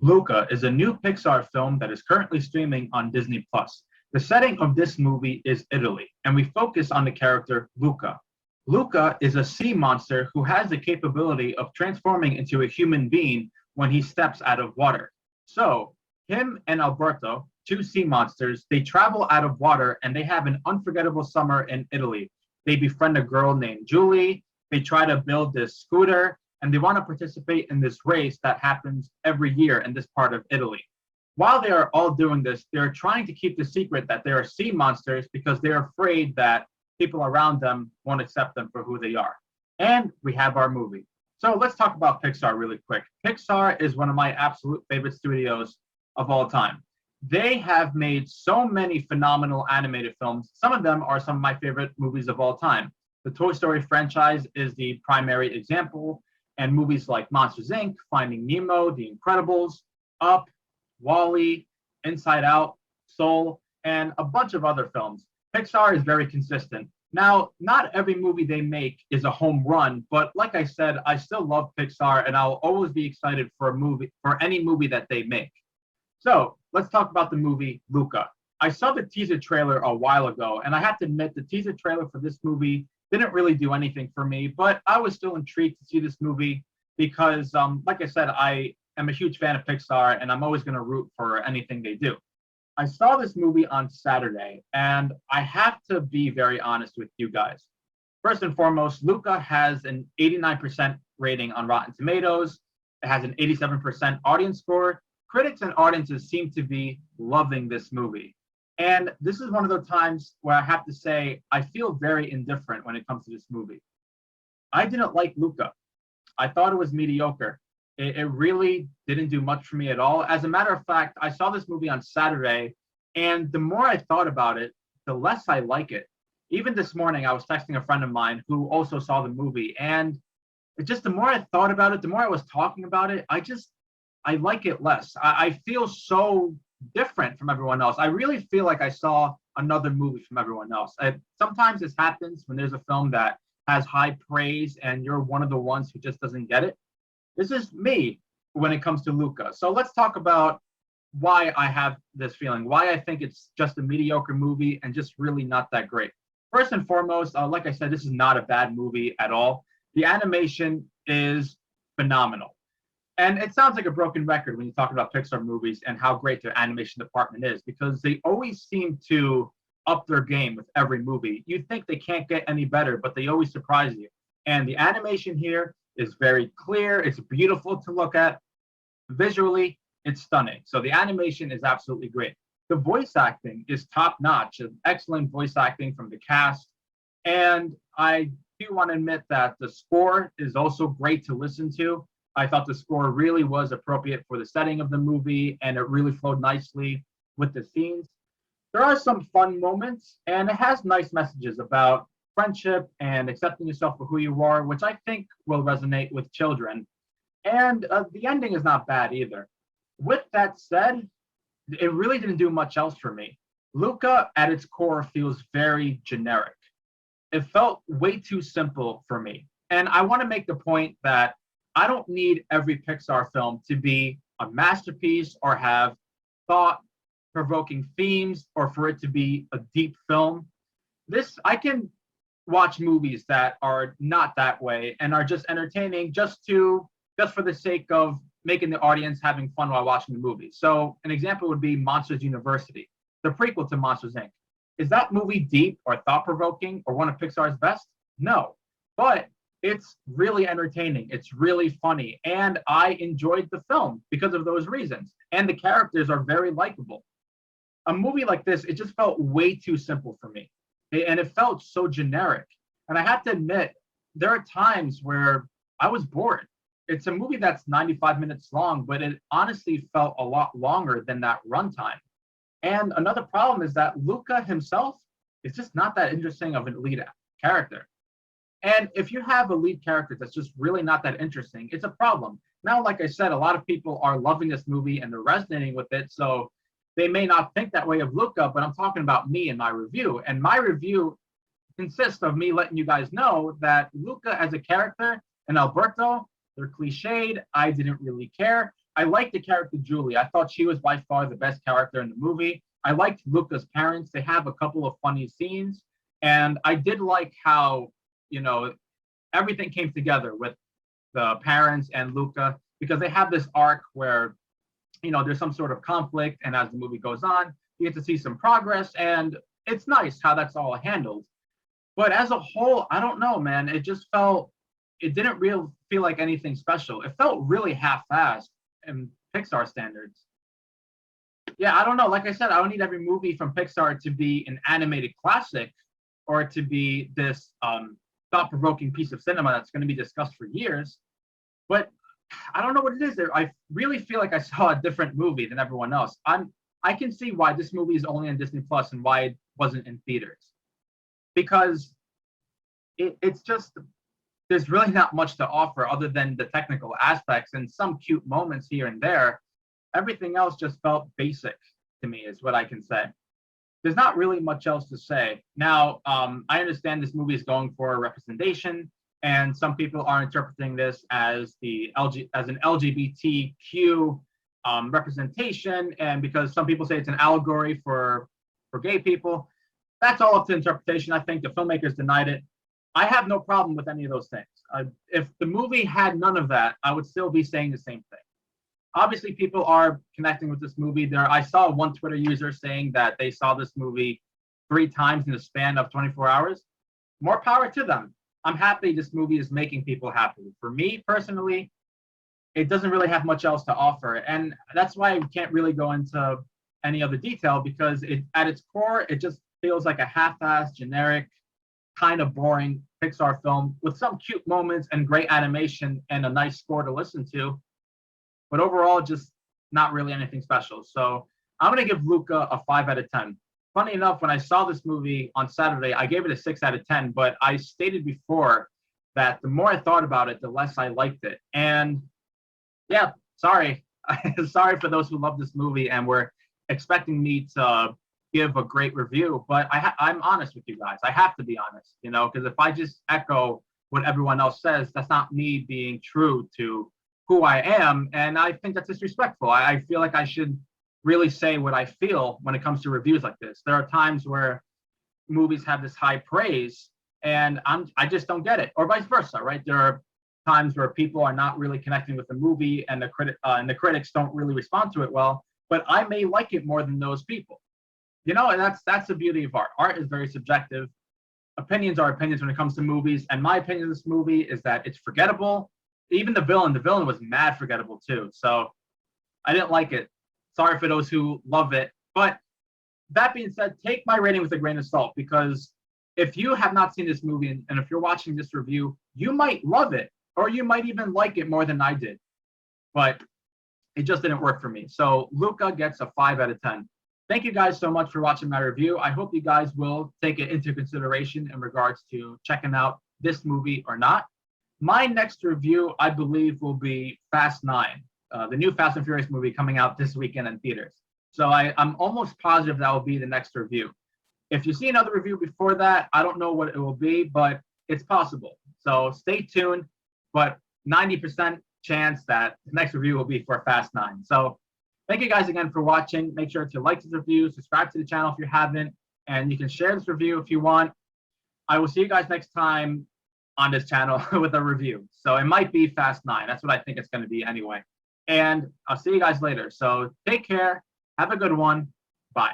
Luca is a new Pixar film that is currently streaming on Disney Plus. The setting of this movie is Italy, and we focus on the character Luca. Luca is a sea monster who has the capability of transforming into a human being when he steps out of water. So, him and Alberto, two sea monsters, they travel out of water and they have an unforgettable summer in Italy. They befriend a girl named Julie. They try to build this scooter and they want to participate in this race that happens every year in this part of Italy. While they are all doing this, they're trying to keep the secret that they are sea monsters because they're afraid that people around them won't accept them for who they are. And we have our movie. So let's talk about Pixar really quick. Pixar is one of my absolute favorite studios of all time. They have made so many phenomenal animated films. Some of them are some of my favorite movies of all time. The Toy Story franchise is the primary example, and movies like Monsters Inc., Finding Nemo, The Incredibles, Up, Wall-E, Inside Out, Soul, and a bunch of other films. Pixar is very consistent. Now, not every movie they make is a home run, but like I said, I still love Pixar and I'll always be excited for any movie that they make. So let's talk about the movie Luca. I saw the teaser trailer a while ago, and I have to admit the teaser trailer for this movie didn't really do anything for me, but I was still intrigued to see this movie because, like I said, I am a huge fan of Pixar and I'm always going to root for anything they do. I saw this movie on Saturday, and I have to be very honest with you guys. First and foremost, Luca has an 89% rating on Rotten Tomatoes. It has an 87% audience score. Critics and audiences seem to be loving this movie. And this is one of the times where I have to say I feel very indifferent when it comes to this movie. I didn't like Luca. I thought it was mediocre. It really didn't do much for me at all. As a matter of fact, I saw this movie on Saturday, and the more I thought about it, the less I like it. Even this morning, I was texting a friend of mine who also saw the movie, and the more I thought about it, the more I was talking about it, I like it less. I feel so different from everyone else. I really feel like I saw another movie from everyone else. Sometimes this happens when there's a film that has high praise and you're one of the ones who just doesn't get it. This is me when it comes to Luca. So let's talk about why I have this feeling, why I think it's just a mediocre movie and just really not that great. First and foremost, like I said, this is not a bad movie at all. The animation is phenomenal. And it sounds like a broken record when you talk about Pixar movies and how great their animation department is because they always seem to up their game with every movie. You think they can't get any better, but they always surprise you. And the animation here is very clear. It's beautiful to look at. Visually, it's stunning. So the animation is absolutely great. The voice acting is top notch, excellent voice acting from the cast. And I do want to admit that the score is also great to listen to. I thought the score really was appropriate for the setting of the movie, and it really flowed nicely with the scenes. There are some fun moments, and it has nice messages about friendship and accepting yourself for who you are, which I think will resonate with children. And the ending is not bad either. With that said, it really didn't do much else for me. Luca, at its core, feels very generic. It felt way too simple for me. And I want to make the point that I don't need every Pixar film to be a masterpiece or have thought-provoking themes or for it to be a deep film. I can watch movies that are not that way and are just entertaining just for the sake of making the audience having fun while watching the movie. So an example would be Monsters University, the prequel to Monsters Inc. Is that movie deep or thought-provoking or one of Pixar's best? No, but it's really entertaining. It's really funny. And I enjoyed the film because of those reasons. And the characters are very likable. A movie like this, it just felt way too simple for me. And it felt so generic. And I have to admit, there are times where I was bored. It's a movie that's 95 minutes long, but it honestly felt a lot longer than that runtime. And another problem is that Luca himself is just not that interesting of a lead character. And if you have a lead character that's just really not that interesting, it's a problem. Now, like I said, a lot of people are loving this movie and they're resonating with it. So they may not think that way of Luca, but I'm talking about me and my review. And my review consists of me letting you guys know that Luca as a character and Alberto, they're cliched. I didn't really care. I liked the character Julie. I thought she was by far the best character in the movie. I liked Luca's parents. They have a couple of funny scenes. And I did like how, you know, everything came together with the parents and Luca because they have this arc where, you know, there's some sort of conflict. And as the movie goes on, you get to see some progress. And it's nice how that's all handled. But as a whole, I don't know, man. It just felt, it didn't really feel like anything special. It felt really half-assed in Pixar standards. Yeah, I don't know. Like I said, I don't need every movie from Pixar to be an animated classic or to be this thought-provoking piece of cinema that's going to be discussed for years. But I don't know what it is. I really feel like I saw a different movie than everyone else. I can see why this movie is only on Disney Plus and why it wasn't in theaters. Because it's just, there's really not much to offer other than the technical aspects and some cute moments here and there. Everything else just felt basic to me, is what I can say. There's not really much else to say. Now, I understand this movie is going for representation, and some people are interpreting this as as an LGBTQ representation, and because some people say it's an allegory for gay people. That's all up to interpretation. I think the filmmakers denied it. I have no problem with any of those things. If the movie had none of that, I would still be saying the same thing. Obviously, people are connecting with this movie. I saw one Twitter user saying that they saw this movie 3 times in the span of 24 hours. More power to them. I'm happy this movie is making people happy. For me, personally, it doesn't really have much else to offer. And that's why we can't really go into any other detail, because at its core, it just feels like a half-assed, generic, kind of boring Pixar film with some cute moments and great animation and a nice score to listen to. But overall, just not really anything special. So I'm going to give Luca a 5 out of 10. Funny enough, when I saw this movie on Saturday, I gave it a 6 out of 10, but I stated before that the more I thought about it, the less I liked it. And yeah, sorry. Sorry for those who love this movie and were expecting me to give a great review, but I'm honest with you guys. I have to be honest, you know, because if I just echo what everyone else says, that's not me being true to who I am, and I think that's disrespectful. I feel like I should really say what I feel when it comes to reviews like this. There are times where movies have this high praise, and I just don't get it, or vice versa, right? There are times where people are not really connecting with the movie, and the critics don't really respond to it well, but I may like it more than those people. You know, and that's the beauty of art. Art is very subjective. Opinions are opinions when it comes to movies. And my opinion of this movie is that it's forgettable. Even the villain was mad forgettable too. So I didn't like it. Sorry for those who love it. But that being said, take my rating with a grain of salt, because if you have not seen this movie and if you're watching this review, you might love it, or you might even like it more than I did. But it just didn't work for me. So Luca gets a 5 out of 10. Thank you guys so much for watching my review. I hope you guys will take it into consideration in regards to checking out this movie or not. My next review, I believe, will be Fast 9, the new Fast and Furious movie coming out this weekend in theaters. So I'm almost positive that will be the next review. If you see another review before that, I don't know what it will be, but it's possible. So stay tuned, but 90% chance that the next review will be for Fast 9. So thank you guys again for watching. Make sure to like this review, subscribe to the channel if you haven't, and you can share this review if you want. I will see you guys next time on this channel with a review. So it might be Fast 9. That's what I think it's going to be anyway. And I'll see you guys later. So take care. Have a good one. Bye.